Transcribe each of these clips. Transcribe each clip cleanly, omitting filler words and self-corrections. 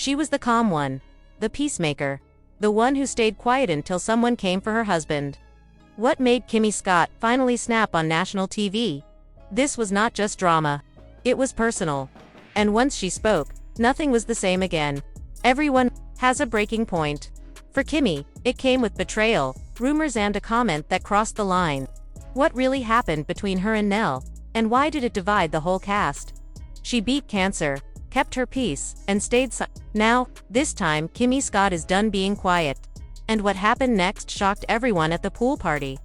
She was the calm one. The peacemaker. The one who stayed quiet until someone came for her husband. What made Kimmi Scott finally snap on national TV? This was not just drama. It was personal. And once she spoke, nothing was the same again. Everyone has a breaking point. For Kimmi, it came with betrayal, rumors and a comment that crossed the line. What really happened between her and Nell, and why did it divide the whole cast? She beat cancer, kept her peace, and stayed silent. Now, this time Kimmi Scott is done being quiet. And what happened next shocked everyone at the pool party.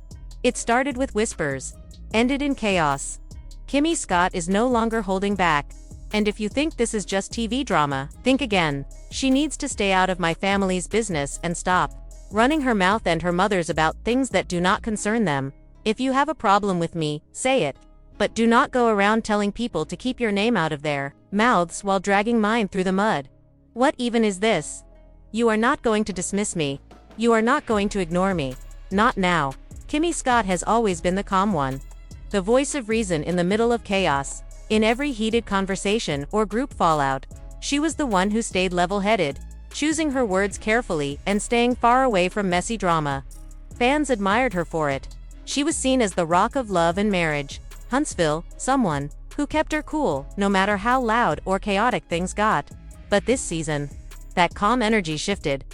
It started with whispers, ended in chaos. Kimmi Scott is no longer holding back. And if you think this is just TV drama, think again. She needs to stay out of my family's business and stop running her mouth and her mother's about things that do not concern them. If you have a problem with me, say it. But do not go around telling people to keep your name out of their mouths while dragging mine through the mud. What even is this? You are not going to dismiss me. You are not going to ignore me. Not now. Kimmi Scott has always been the calm one. The voice of reason in the middle of chaos. In every heated conversation or group fallout, she was the one who stayed level-headed, choosing her words carefully and staying far away from messy drama. Fans admired her for it. She was seen as the rock of love and marriage. Huntsville, someone who kept her cool, no matter how loud or chaotic things got. But this season, that calm energy shifted.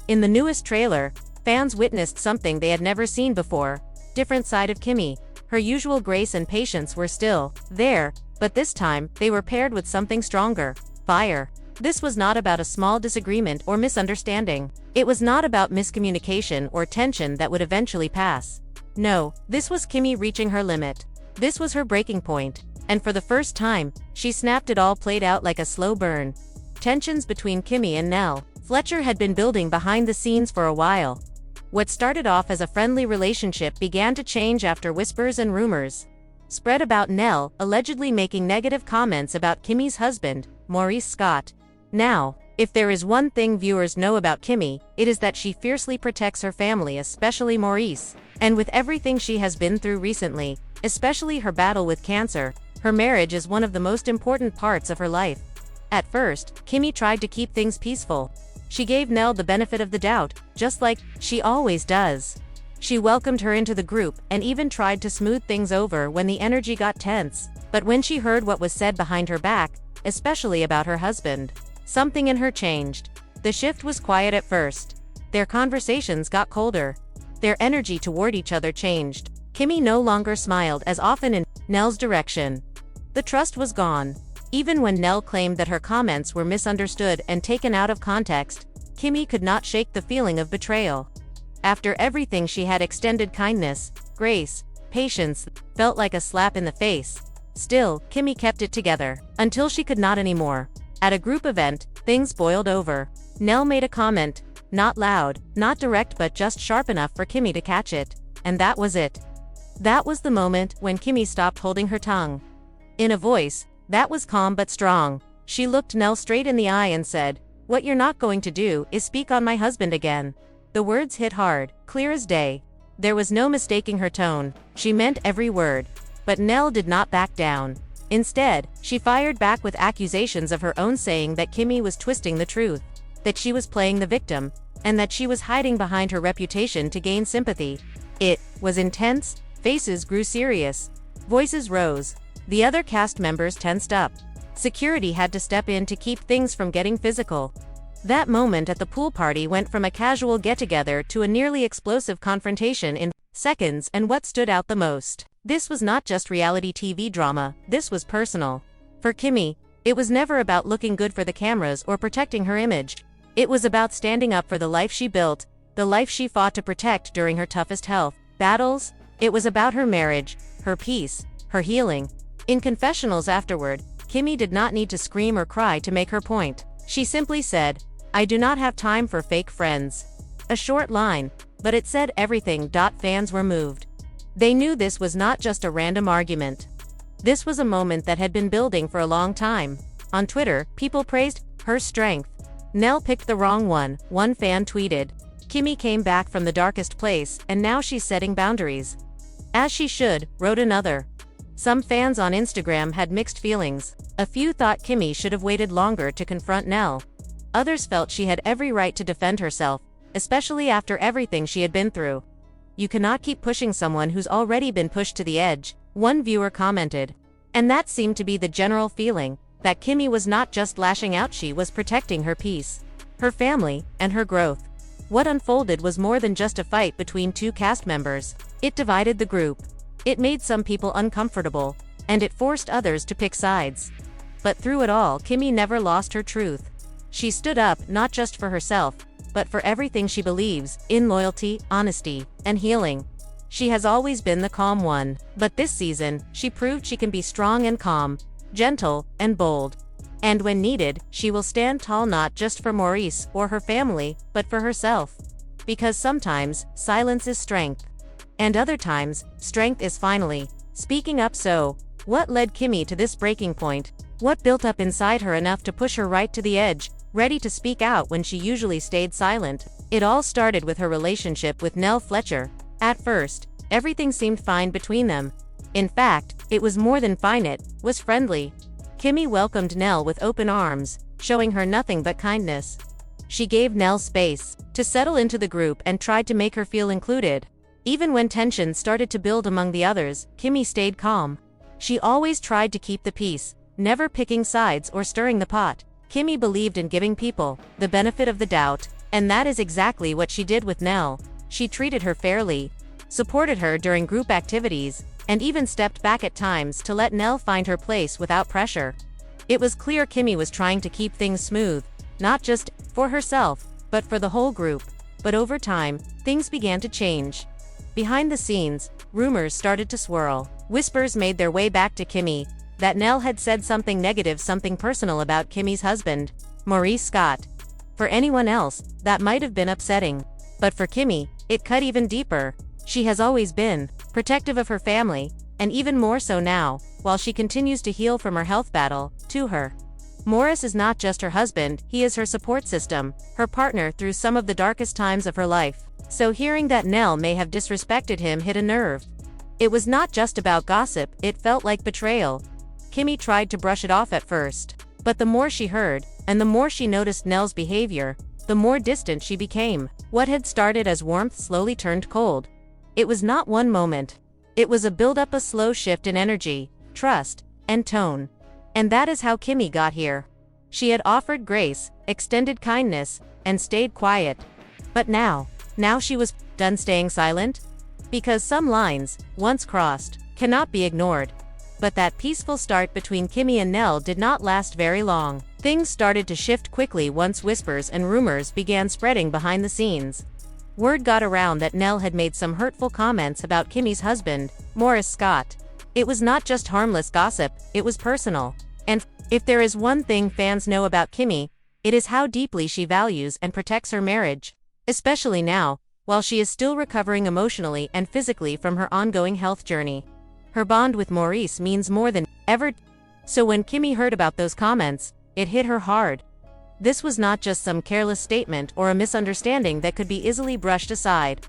In the newest trailer, fans witnessed something they had never seen before. Different side of Kimmi. Her usual grace and patience were still there, but this time, they were paired with something stronger. Fire. This was not about a small disagreement or misunderstanding. It was not about miscommunication or tension that would eventually pass. No, this was Kimmi reaching her limit. This was her breaking point. And for the first time, she snapped. It all played out like a slow burn. Tensions between Kimmi and Nell Fletcher had been building behind the scenes for a while. What started off as a friendly relationship began to change after whispers and rumors spread about Nell allegedly making negative comments about Kimmi's husband, Maurice Scott. Now, if there is one thing viewers know about Kimmi, it is that she fiercely protects her family, especially Maurice. And with everything she has been through recently, especially her battle with cancer, her marriage is one of the most important parts of her life. At first, Kimmi tried to keep things peaceful. She gave Nell the benefit of the doubt, just like she always does. She welcomed her into the group and even tried to smooth things over when the energy got tense. But when she heard what was said behind her back, especially about her husband, something in her changed. The shift was quiet at first. Their conversations got colder. Their energy toward each other changed. Kimmi no longer smiled as often in Nell's direction. The trust was gone. Even when Nell claimed that her comments were misunderstood and taken out of context, Kimmi could not shake the feeling of betrayal. After everything she had extended kindness, grace, patience, felt like a slap in the face. Still, Kimmi kept it together, until she could not anymore. At a group event, things boiled over. Nell made a comment, not loud, not direct, but just sharp enough for Kimmi to catch it. And that was it. That was the moment when Kimmi stopped holding her tongue. In a voice that was calm but strong, she looked Nell straight in the eye and said, "What you're not going to do is speak on my husband again." The words hit hard, clear as day. There was no mistaking her tone. She meant every word. But Nell did not back down. Instead, she fired back with accusations of her own, saying that Kimmi was twisting the truth, that she was playing the victim, and that she was hiding behind her reputation to gain sympathy. It was intense. Faces grew serious. Voices rose. The other cast members tensed up. Security had to step in to keep things from getting physical. That moment at the pool party went from a casual get-together to a nearly explosive confrontation in seconds. And what stood out the most? This was not just reality TV drama, this was personal. For Kimmi, it was never about looking good for the cameras or protecting her image. It was about standing up for the life she built, the life she fought to protect during her toughest health battles. It was about her marriage, her peace, her healing. In confessionals afterward, Kimmi did not need to scream or cry to make her point. She simply said, "I do not have time for fake friends." A short line, but it said everything. Fans were moved. They knew this was not just a random argument. This was a moment that had been building for a long time. On Twitter, people praised her strength. Nell picked the wrong one, one fan tweeted. Kimmi came back from the darkest place, and now she's setting boundaries. As she should, wrote another. Some fans on Instagram had mixed feelings. A few thought Kimmi should have waited longer to confront Nell. others felt she had every right to defend herself, especially after everything she had been through. "You cannot keep pushing someone who's already been pushed to the edge," one viewer commented. And that seemed to be the general feeling, that Kimmi was not just lashing out, she was protecting her peace, her family, and her growth. What unfolded was more than just a fight between two cast members. It divided the group. It made some people uncomfortable, and it forced others to pick sides. But through it all, Kimmi never lost her truth. She stood up not just for herself, but for everything she believes in: loyalty, honesty, and healing. She has always been the calm one, but this season, she proved she can be strong and calm, gentle and bold. And when needed, she will stand tall not just for Maurice or her family, but for herself. Because sometimes, silence is strength. And other times, strength is finally speaking up. So, what led Kimmi to this breaking point? What built up inside her enough to push her right to the edge, ready to speak out when she usually stayed silent? It all started with her relationship with Nell Fletcher. At first, everything seemed fine between them. In fact, it was more than fine, it was friendly. Kimmi welcomed Nell with open arms, showing her nothing but kindness. She gave Nell space to settle into the group and tried to make her feel included. Even when tension started to build among the others, Kimmi stayed calm. She always tried to keep the peace, never picking sides or stirring the pot. Kimmi believed in giving people the benefit of the doubt, and that is exactly what she did with Nell. She treated her fairly, supported her during group activities, and even stepped back at times to let Nell find her place without pressure. It was clear Kimmi was trying to keep things smooth, not just for herself, but for the whole group. But over time, things began to change. Behind the scenes, rumors started to swirl. Whispers made their way back to Kimmi that Nell had said something negative, something personal about Kimmi's husband, Maurice Scott. For anyone else, that might have been upsetting. But for Kimmi, it cut even deeper. She has always been protective of her family, and even more so now, while she continues to heal from her health battle. To her, Maurice is not just her husband, he is her support system, her partner through some of the darkest times of her life. So hearing that Nell may have disrespected him hit a nerve. It was not just about gossip, it felt like betrayal. Kimmi tried to brush it off at first, but the more she heard, and the more she noticed Nell's behavior, the more distant she became. What had started as warmth slowly turned cold. It was not one moment. It was a build-up, a slow shift in energy, trust, and tone. And that is how Kimmi got here. She had offered grace, extended kindness, and stayed quiet. But now she was done staying silent? Because some lines, once crossed, cannot be ignored. But that peaceful start between Kimmi and Nell did not last very long. Things started to shift quickly once whispers and rumors began spreading behind the scenes. Word got around that Nell had made some hurtful comments about Kimmi's husband, Maurice Scott. It was not just harmless gossip, it was personal. And if there is one thing fans know about Kimmi, it is how deeply she values and protects her marriage. Especially now, while she is still recovering emotionally and physically from her ongoing health journey. Her bond with Maurice means more than ever. So when Kimmi heard about those comments, it hit her hard. This was not just some careless statement or a misunderstanding that could be easily brushed aside.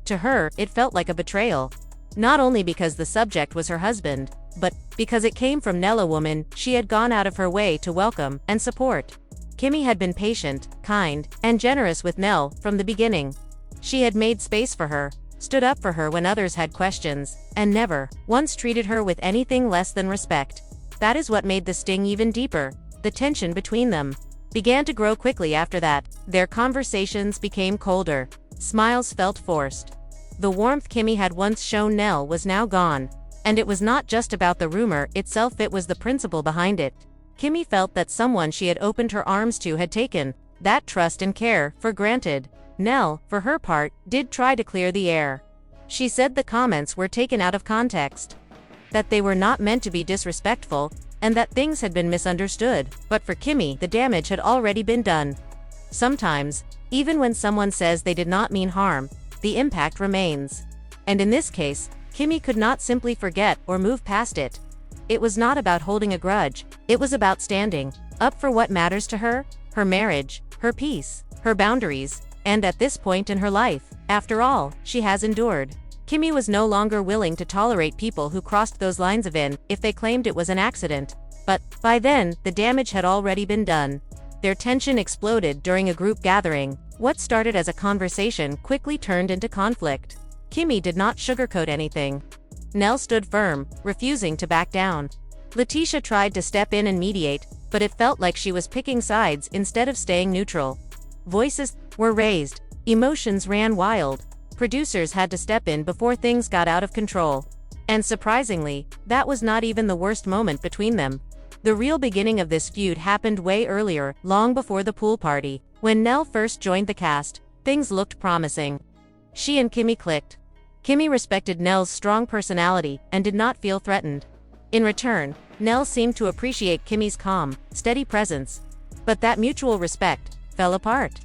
To her, it felt like a betrayal. Not only because the subject was her husband, but because it came from Nell, a woman she had gone out of her way to welcome and support. Kimmi had been patient, kind, and generous with Nell from the beginning. She had made space for her, stood up for her when others had questions, and never once treated her with anything less than respect. That is what made the sting even deeper. The tension between them began to grow quickly after that. Their conversations became colder. Smiles felt forced. The warmth Kimmi had once shown Nell was now gone. And it was not just about the rumor itself, it was the principle behind it. Kimmi felt that someone she had opened her arms to had taken that trust and care for granted. Nell, for her part, did try to clear the air. She said the comments were taken out of context, that they were not meant to be disrespectful, and that things had been misunderstood. But for Kimmi, the damage had already been done. Sometimes, even when someone says they did not mean harm, the impact remains. And in this case, Kimmi could not simply forget or move past it. It was not about holding a grudge, it was about standing up for what matters to her, her marriage, her peace, her boundaries, and at this point in her life, after all she has endured, Kimmi was no longer willing to tolerate people who crossed those lines if they claimed it was an accident. But by then, the damage had already been done. Their tension exploded during a group gathering. What started as a conversation quickly turned into conflict. Kimmi did not sugarcoat anything. Nell stood firm, refusing to back down. Letitia tried to step in and mediate, but it felt like she was picking sides instead of staying neutral. Voices were raised. Emotions ran wild. Producers had to step in before things got out of control. And surprisingly, that was not even the worst moment between them. The real beginning of this feud happened way earlier, long before the pool party. When Nell first joined the cast, things looked promising. She and Kimmi clicked. Kimmi respected Nell's strong personality and did not feel threatened. In return, Nell seemed to appreciate Kimmi's calm, steady presence. But that mutual respect fell apart.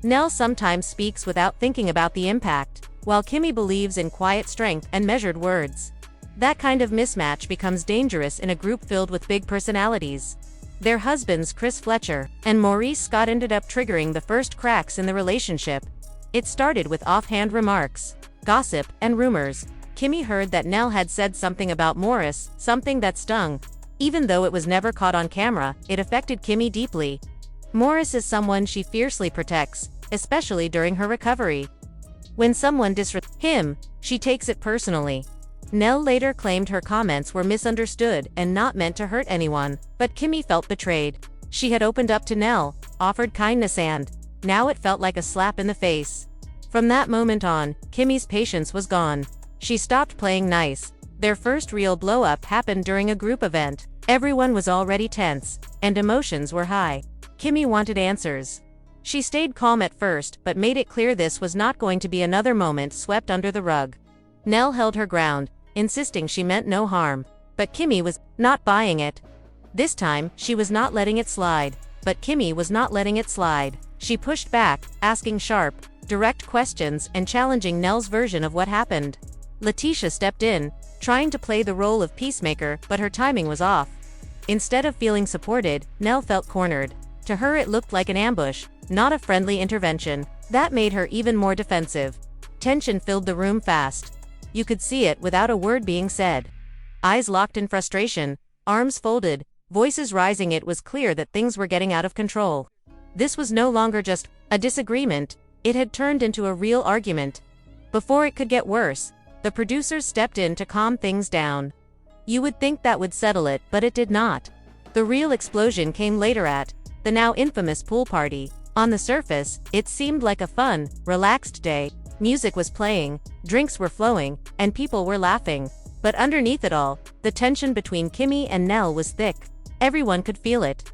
Nell sometimes speaks without thinking about the impact, while Kimmi believes in quiet strength and measured words. That kind of mismatch becomes dangerous in a group filled with big personalities. Their husbands Chris Fletcher and Maurice Scott ended up triggering the first cracks in the relationship. It started with offhand remarks, gossip, and rumors. Kimmi heard that Nell had said something about Morris, something that stung. Even though it was never caught on camera, it affected Kimmi deeply. Morris is someone she fiercely protects, especially during her recovery. When someone disrespects him, she takes it personally. Nell later claimed her comments were misunderstood and not meant to hurt anyone, but Kimmi felt betrayed. She had opened up to Nell, offered kindness, and now it felt like a slap in the face. From that moment on, Kimmi's patience was gone. She stopped playing nice. Their first real blow-up happened during a group event. Everyone was already tense, and emotions were high. Kimmi wanted answers. She stayed calm at first, but made it clear this was not going to be another moment swept under the rug. Nell held her ground, insisting she meant no harm. But Kimmi was not buying it. This time, she was not letting it slide. But Kimmi was not letting it slide. She pushed back, asking sharp, direct questions and challenging Nell's version of what happened. Letitia stepped in, trying to play the role of peacemaker, but her timing was off. Instead of feeling supported, Nell felt cornered. To her it looked like an ambush, not a friendly intervention. That made her even more defensive. Tension filled the room fast. You could see it without a word being said. Eyes locked in frustration, arms folded, voices rising. It was clear that things were getting out of control. This was no longer just a disagreement, it had turned into a real argument. Before it could get worse, the producers stepped in to calm things down. You would think that would settle it, but it did not. The real explosion came later at the now infamous pool party. On the surface, it seemed like a fun, relaxed day. Music was playing, drinks were flowing, and people were laughing. But underneath it all, the tension between Kimmi and Nell was thick. Everyone could feel it.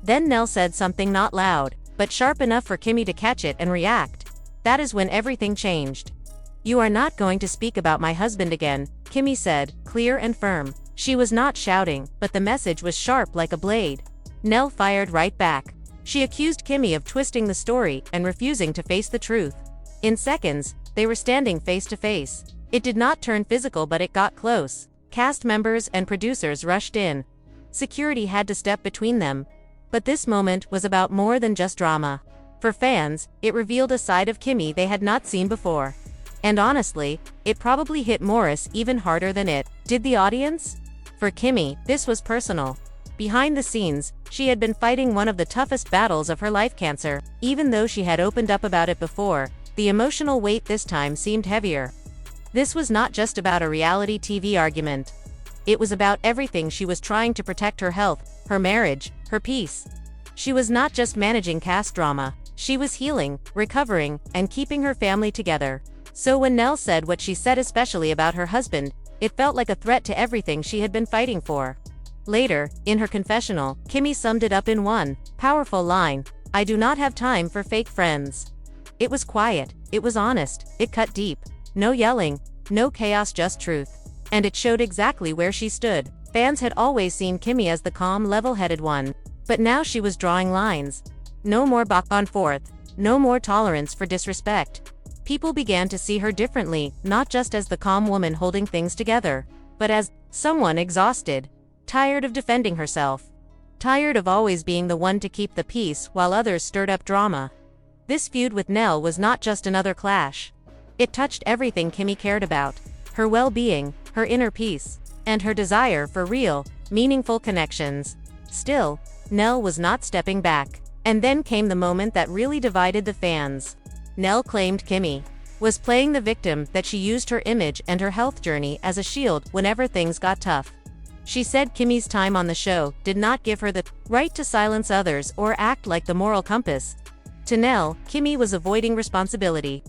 Then Nell said something not loud, but sharp enough for Kimmi to catch it and react. That is when everything changed. "You are not going to speak about my husband again," Kimmi said, clear and firm. She was not shouting, but the message was sharp like a blade. Nell fired right back. She accused Kimmi of twisting the story and refusing to face the truth. In seconds, they were standing face to face. It did not turn physical, but it got close. Cast members and producers rushed in. Security had to step between them. But this moment was about more than just drama. For fans, it revealed a side of Kimmi they had not seen before. And honestly, it probably hit Morris even harder than it did the audience. For Kimmi, this was personal. Behind the scenes, she had been fighting one of the toughest battles of her life, cancer. Even though she had opened up about it before, the emotional weight this time seemed heavier. This was not just about a reality TV argument. It was about everything she was trying to protect: her health, her marriage, her peace. She was not just managing cast drama. She was healing, recovering, and keeping her family together. So when Nell said what she said, especially about her husband, it felt like a threat to everything she had been fighting for. Later, in her confessional, Kimmi summed it up in one powerful line: "I do not have time for fake friends." It was quiet, it was honest, it cut deep. No yelling, no chaos, just truth. And it showed exactly where she stood. Fans had always seen Kimmi as the calm, level-headed one. But now she was drawing lines. No more back and forth, no more tolerance for disrespect. People began to see her differently, not just as the calm woman holding things together, but as someone exhausted, tired of defending herself, tired of always being the one to keep the peace while others stirred up drama. This feud with Nell was not just another clash. It touched everything Kimmi cared about: her well-being, her inner peace, and her desire for real, meaningful connections. Still, Nell was not stepping back. And then came the moment that really divided the fans. Nell claimed Kimmi was playing the victim, that she used her image and her health journey as a shield whenever things got tough. She said Kimmi's time on the show did not give her the right to silence others or act like the moral compass. To Nell, Kimmi was avoiding responsibility,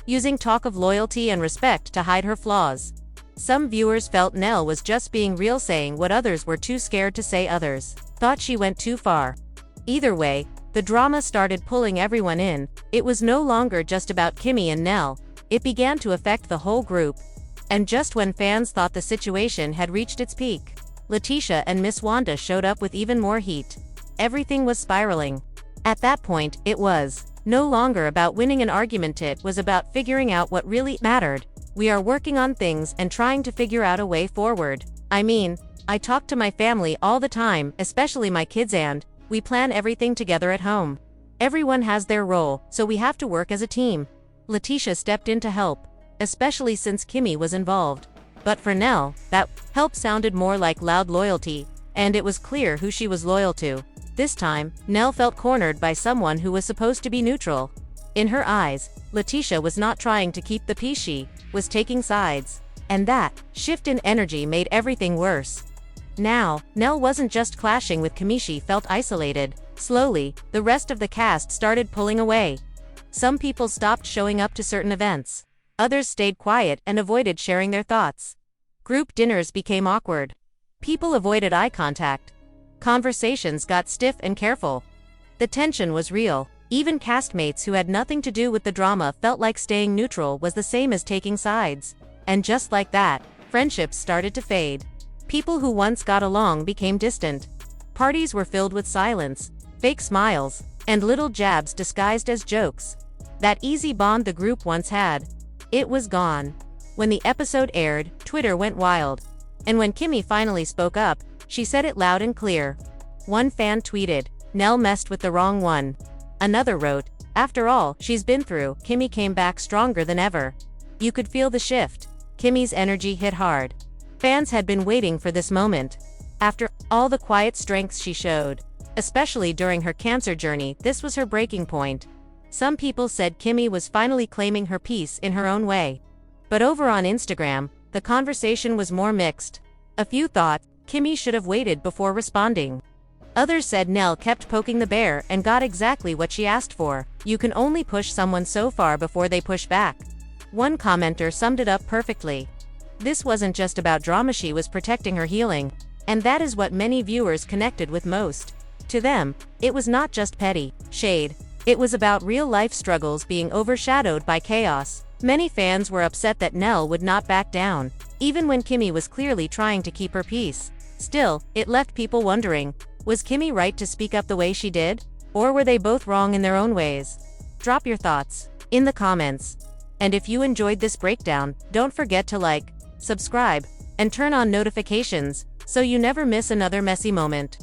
using talk of loyalty and respect to hide her flaws. Some viewers felt Nell was just being real, saying what others were too scared to say. Others thought she went too far. Either way, the drama started pulling everyone in. It was no longer just about Kimmi and Nell. It began to affect the whole group. And just when fans thought the situation had reached its peak, Letitia and Miss Wanda showed up with even more heat. Everything was spiraling. At that point, it was no longer about winning an argument, it was about figuring out what really mattered. We are working on things and trying to figure out a way forward. I mean, I talk to my family all the time, especially my kids, and we plan everything together at home. Everyone has their role, so we have to work as a team. Letitia stepped in to help, especially since Kimmi was involved. But for Nell, that help sounded more like loud loyalty, and it was clear who she was loyal to. This time, Nell felt cornered by someone who was supposed to be neutral. In her eyes, Letitia was not trying to keep the peace, she was taking sides. And that shift in energy made everything worse. Now, Nell wasn't just clashing with Kimmi, she felt isolated. Slowly, the rest of the cast started pulling away. Some people stopped showing up to certain events. Others stayed quiet and avoided sharing their thoughts. Group dinners became awkward. People avoided eye contact. Conversations got stiff and careful. The tension was real. Even castmates who had nothing to do with the drama felt like staying neutral was the same as taking sides. And just like that, friendships started to fade. People who once got along became distant. Parties were filled with silence, fake smiles, and little jabs disguised as jokes. That easy bond the group once had, it was gone. When the episode aired, Twitter went wild. And when Kimmi finally spoke up, she said it loud and clear. One fan tweeted, "Nell messed with the wrong one." Another wrote, "After all she's been through, Kimmi came back stronger than ever." You could feel the shift. Kimmi's energy hit hard. Fans had been waiting for this moment. After all the quiet strengths she showed, especially during her cancer journey, this was her breaking point. Some people said Kimmi was finally claiming her peace in her own way. But over on Instagram, the conversation was more mixed. A few thought Kimmi should have waited before responding. Others said Nell kept poking the bear and got exactly what she asked for. You can only push someone so far before they push back. One commenter summed it up perfectly. This wasn't just about drama, she was protecting her healing. And that is what many viewers connected with most. To them, it was not just petty shade. It was about real-life struggles being overshadowed by chaos. Many fans were upset that Nell would not back down, even when Kimmi was clearly trying to keep her peace. Still, it left people wondering, was Kimmi right to speak up the way she did? Or were they both wrong in their own ways? Drop your thoughts in the comments. And if you enjoyed this breakdown, don't forget to like, subscribe, and turn on notifications so you never miss another messy moment.